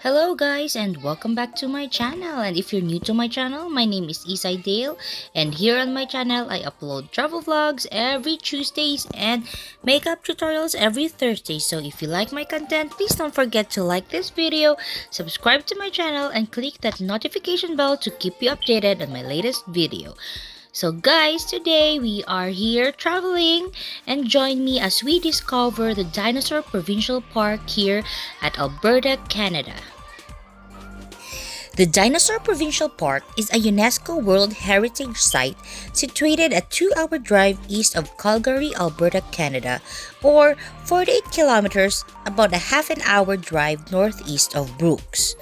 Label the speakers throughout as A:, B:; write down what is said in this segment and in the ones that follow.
A: Hello guys and welcome back to my channel, and if you're new to my channel, my name is Ysay and here on my channel I upload travel vlogs every Tuesdays and makeup tutorials every Thursday. So if you like my content, please don't forget to like this video, subscribe to my channel and click that notification bell to keep you updated on my latest video. So guys, today we are here traveling and join me as we discover the Dinosaur Provincial Park here at Alberta, Canada. The Dinosaur Provincial Park is a UNESCO World Heritage Site situated a 2-hour drive east of Calgary, Alberta, Canada, or 48 kilometers, about a half an hour drive northeast of Brooks.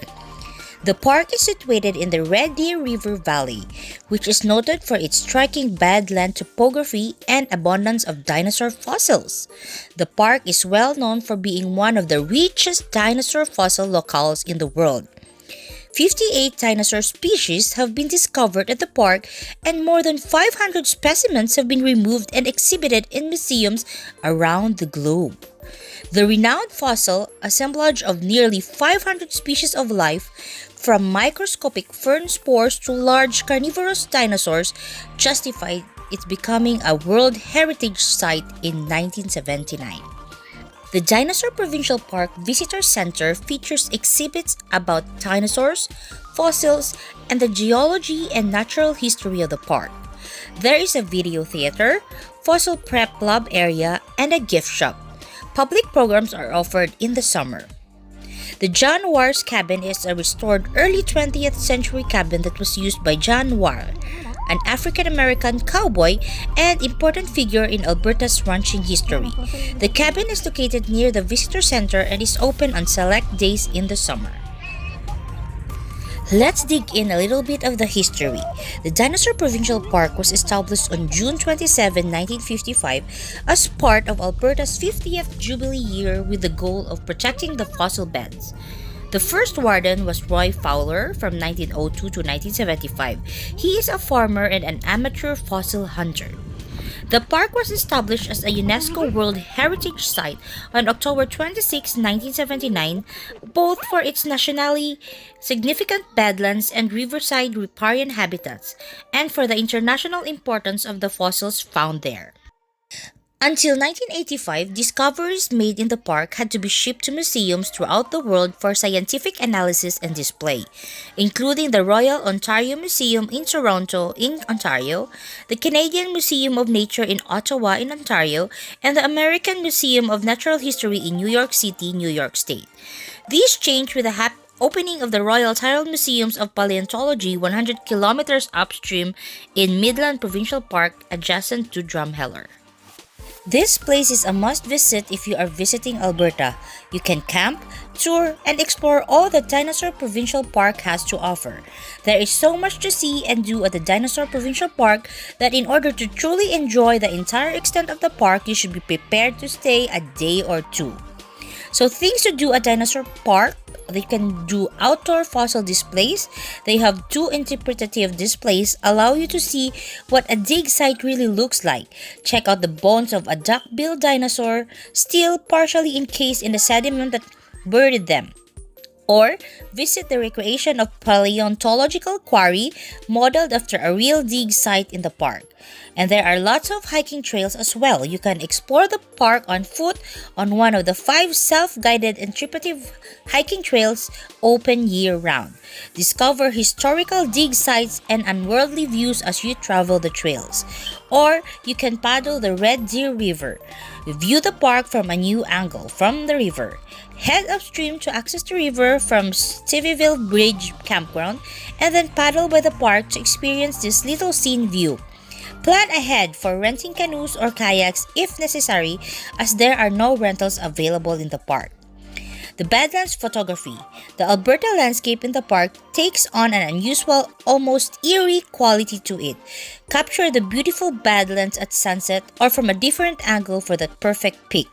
A: The park is situated in the Red Deer River Valley, which is noted for its striking badland topography and abundance of dinosaur fossils. The park is well known for being one of the richest dinosaur fossil locales in the world. 58 dinosaur species have been discovered at the park, and more than 500 specimens have been removed and exhibited in museums around the globe. The renowned fossil assemblage of nearly 500 species of life, from microscopic fern spores to large carnivorous dinosaurs, justified its becoming a World Heritage Site in 1979. The Dinosaur Provincial Park Visitor Center features exhibits about dinosaurs, fossils, and the geology and natural history of the park. There is a video theater, fossil prep club area, and a gift shop. Public programs are offered in the summer. The John War's cabin is a restored early 20th century cabin that was used by John War, an African-American cowboy and important figure in Alberta's ranching history. The cabin is located near the visitor center and is open on select days in the summer. Let's dig in a little bit of the history. The Dinosaur Provincial Park was established on June 27, 1955 as part of Alberta's 50th Jubilee year with the goal of protecting the fossil beds. The first warden was Roy Fowler from 1902 to 1975. He is a farmer and an amateur fossil hunter. The park was established as a UNESCO World Heritage Site on October 26, 1979, both for its nationally significant badlands and riverside riparian habitats, and for the international importance of the fossils found there. Until 1985, discoveries made in the park had to be shipped to museums throughout the world for scientific analysis and display, including the Royal Ontario Museum in Toronto, in Ontario, the Canadian Museum of Nature in Ottawa, in Ontario, and the American Museum of Natural History in New York City, New York State. These changed with the opening of the Royal Tyrrell Museums of Paleontology 100 kilometers upstream in Midland Provincial Park, adjacent to Drumheller. This place is a must-visit if you are visiting Alberta. You can camp, tour, and explore all that Dinosaur Provincial Park has to offer. There is so much to see and do at the Dinosaur Provincial Park that in order to truly enjoy the entire extent of the park, you should be prepared to stay a day or two. So things to do at Dinosaur Park: they can do outdoor fossil displays. They have 2 interpretative displays allow you to see what a dig site really looks like. Check out the bones of a duck-billed dinosaur, still partially encased in the sediment that buried them. Or visit the recreation of paleontological quarry modeled after a real dig site in the park. And there are lots of hiking trails as well. You can explore the park on foot on one of the 5 self-guided interpretive hiking trails open year-round. Discover historical dig sites and unworldly views as you travel the trails. Or you can paddle the Red Deer River. View the park from a new angle from the river. Head upstream to access the river from Steveville Bridge Campground, and then paddle by the park to experience this little scene view. Plan ahead for renting canoes or kayaks if necessary, as there are no rentals available in the park. The Badlands photography. The Alberta landscape in the park takes on an unusual, almost eerie quality to it. Capture the beautiful badlands at sunset or from a different angle for that perfect pic.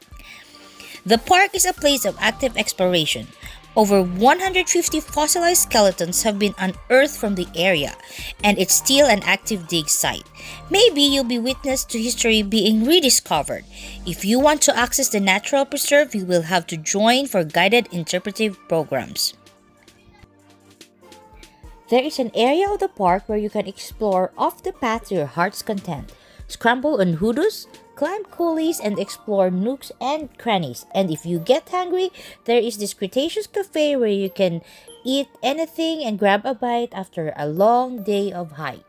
A: The park is a place of active exploration. Over 150 fossilized skeletons have been unearthed from the area, and it's still an active dig site. Maybe you'll be witness to history being rediscovered. If you want to access the natural preserve, you will have to join for guided interpretive programs. There is an area of the park where you can explore off the path to your heart's content, scramble on hoodoos, climb coulees, and explore nooks and crannies. And if you get hungry, there is this Cretaceous cafe where you can eat anything and grab a bite after a long day of hike.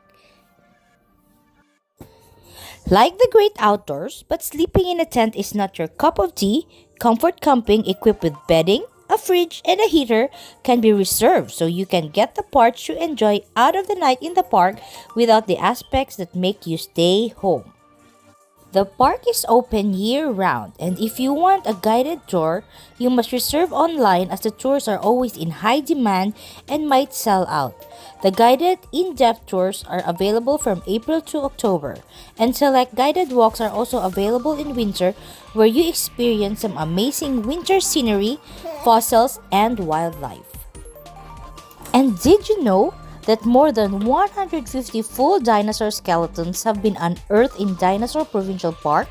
A: Like the great outdoors, but sleeping in a tent is not your cup of tea, comfort camping equipped with bedding, a fridge, and a heater can be reserved so you can get the parts you enjoy out of the night in the park without the aspects that make you stay home. The park is open year-round, and if you want a guided tour, you must reserve online as the tours are always in high demand and might sell out. The guided in-depth tours are available from April to October, and select guided walks are also available in winter where you experience some amazing winter scenery, fossils, and wildlife. And did you know that more than 150 full dinosaur skeletons have been unearthed in Dinosaur Provincial Park?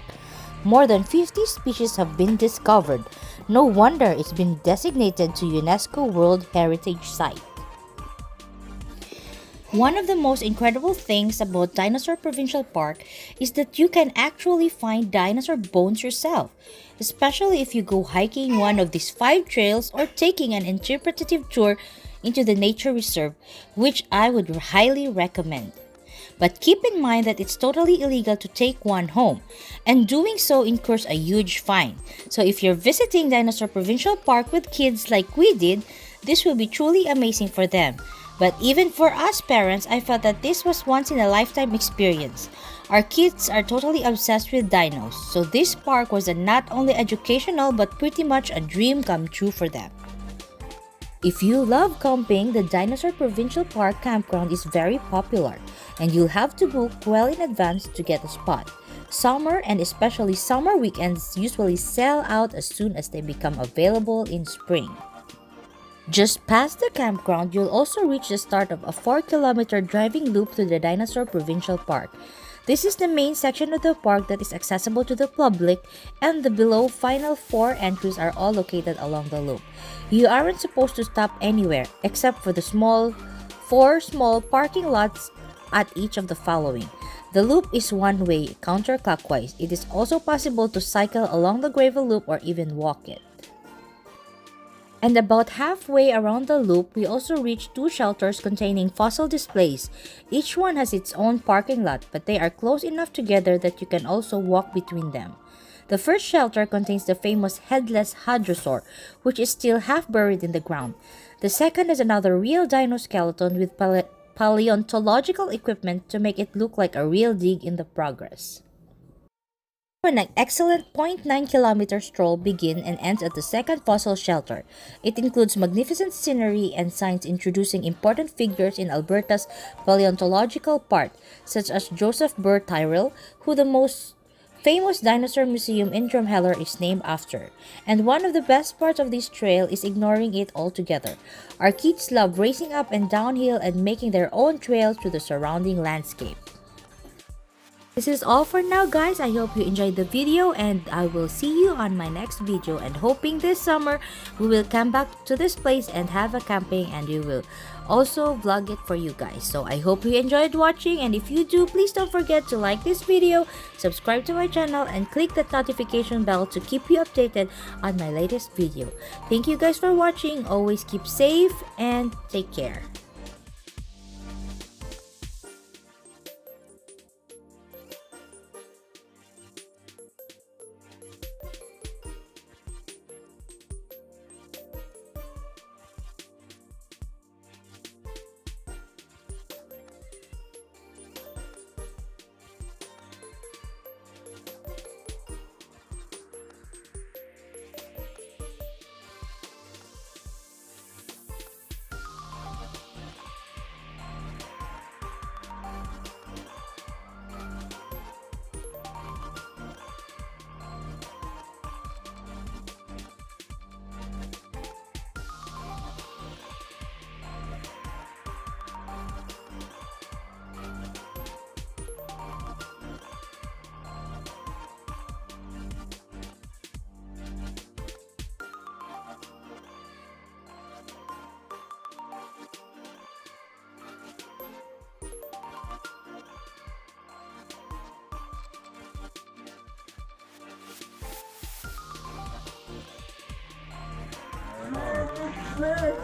A: More than 50 species have been discovered. No wonder it's been designated to UNESCO World Heritage Site. One of the most incredible things about Dinosaur Provincial Park is that you can actually find dinosaur bones yourself, especially if you go hiking one of these 5 trails or taking an interpretative tour into the nature reserve, which I would highly recommend. But keep in mind that it's totally illegal to take one home, and doing so incurs a huge fine. So if you're visiting Dinosaur Provincial Park with kids like we did, this will be truly amazing for them. But even for us parents, I felt that this was once in a lifetime experience. Our kids are totally obsessed with dinos, so this park was not only educational but pretty much a dream come true for them. If you love camping, the Dinosaur Provincial Park campground is very popular, and you'll have to book well in advance to get a spot. Summer and especially summer weekends usually sell out as soon as they become available in spring. Just past the campground, you'll also reach the start of a 4-kilometer driving loop to the Dinosaur Provincial Park. This is the main section of the park that is accessible to the public, and the below final 4 entries are all located along the loop. You aren't supposed to stop anywhere except for the 4 small parking lots at each of the following. The loop is one-way, counterclockwise. It is also possible to cycle along the gravel loop or even walk it. And about halfway around the loop, we also reach 2 shelters containing fossil displays. Each one has its own parking lot, but they are close enough together that you can also walk between them. The first shelter contains the famous headless hadrosaur, which is still half buried in the ground. The second is another real dino skeleton with paleontological equipment to make it look like a real dig in the progress. An excellent 0.9-kilometer stroll begins and ends at the second fossil shelter. It includes magnificent scenery and signs introducing important figures in Alberta's paleontological part, such as Joseph Burr Tyrrell, who the most famous dinosaur museum in Drumheller is named after. And one of the best parts of this trail is ignoring it altogether. Our kids love racing up and downhill and making their own trails through the surrounding landscape. This is all for now, guys. I hope you enjoyed the video, and I will see you on my next video. And hoping this summer we will come back to this place and have a camping, and we will also vlog it for you guys. So I hope you enjoyed watching, and if you do, please don't forget to like this video, subscribe to my channel, and click that notification bell to keep you updated on my latest video. Thank you guys for watching. Always keep safe and take care.
B: Well,